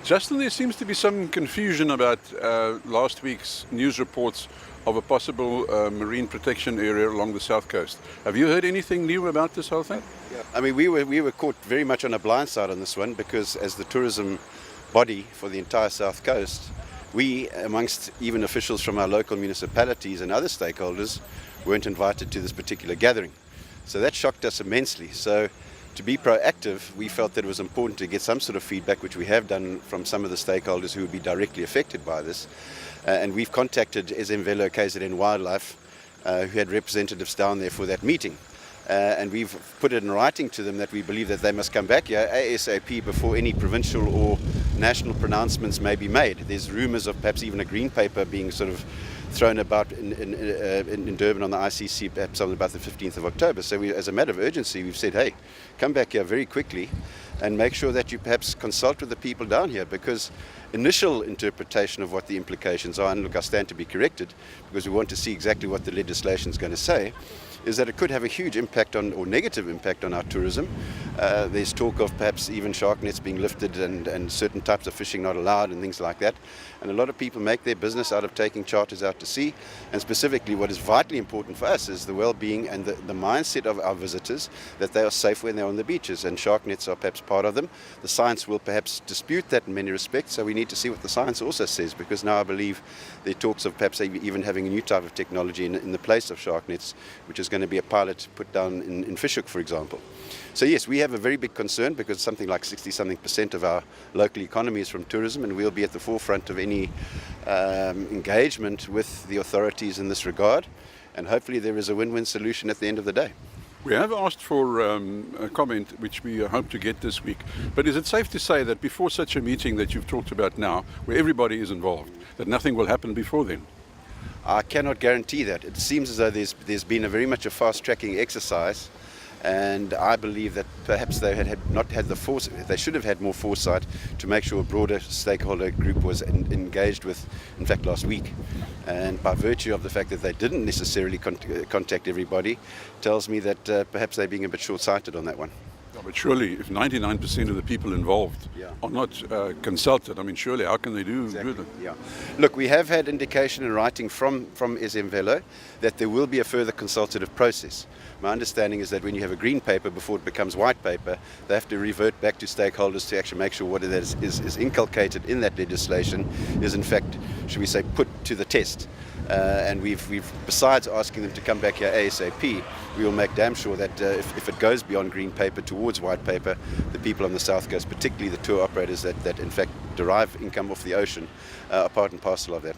Justin, there seems to be some confusion about last week's news reports of a possible marine protection area along the south coast. Have you heard anything new about this whole thing? Yeah. I mean, we were caught very much on a blind side on this one because as the tourism body for the entire south coast, we, amongst even officials from our local municipalities and other stakeholders, weren't invited to this particular gathering. So that shocked us immensely. So to be proactive, we felt that it was important to get some sort of feedback, which we have done from some of the stakeholders who would be directly affected by this. And we've contacted KZN KZN Wildlife, who had representatives down there for that meeting. And we've put it in writing to them that we believe that they must come back here ASAP before any provincial or national pronouncements may be made. There's rumours of perhaps even a green paper being sort of thrown about in Durban on the ICC, perhaps on about the 15th of October. So we, as a matter of urgency, we've said, hey, come back here very quickly and make sure that you perhaps consult with the people down here, because initial interpretation of what the implications are, and look, I stand to be corrected because we want to see exactly what the legislation is going to say, is that it could have a huge impact on, or negative impact on our tourism. There's talk of perhaps even shark nets being lifted and certain types of fishing not allowed and things like that. And a lot of people make their business out of taking charters out to sea. And specifically what is vitally important for us is the well-being and the mindset of our visitors, that they are safe when they're on the beaches, and shark nets are perhaps part of them. The science will perhaps dispute that in many respects, so we need to see what the science also says, because now I believe there are talks of perhaps even having a new type of technology in the place of shark nets, which is going to be a pilot put down in Fishhook, for example. So yes, we have a very big concern because something like 60-something% of our local economy is from tourism, and we'll be at the forefront of any engagement with the authorities in this regard, and hopefully there is a win-win solution at the end of the day. We have asked for a comment which we hope to get this week, but is it safe to say that before such a meeting that you've talked about now, where everybody is involved, that nothing will happen before then? I cannot guarantee that. It seems as though there's been a very much a fast-tracking exercise, and I believe that perhaps they had not had the foresight. They should have had more foresight to make sure a broader stakeholder group was engaged with, in fact, last week. And by virtue of the fact that they didn't necessarily contact everybody, tells me that perhaps they're being a bit short-sighted on that one. Yeah, but surely, if 99% of the people involved are not consulted, I mean, surely how can they do that? Yeah. Look, we have had indication in writing from KZN Velo that there will be a further consultative process. My understanding is that when you have a green paper before it becomes white paper, they have to revert back to stakeholders to actually make sure what it is inculcated in that legislation is in fact, should we say, put to the test. And we've besides asking them to come back here ASAP, we will make damn sure that if it goes beyond green paper towards white paper, the people on the south coast, particularly the tour operators that in fact derive income off the ocean, are part and parcel of that.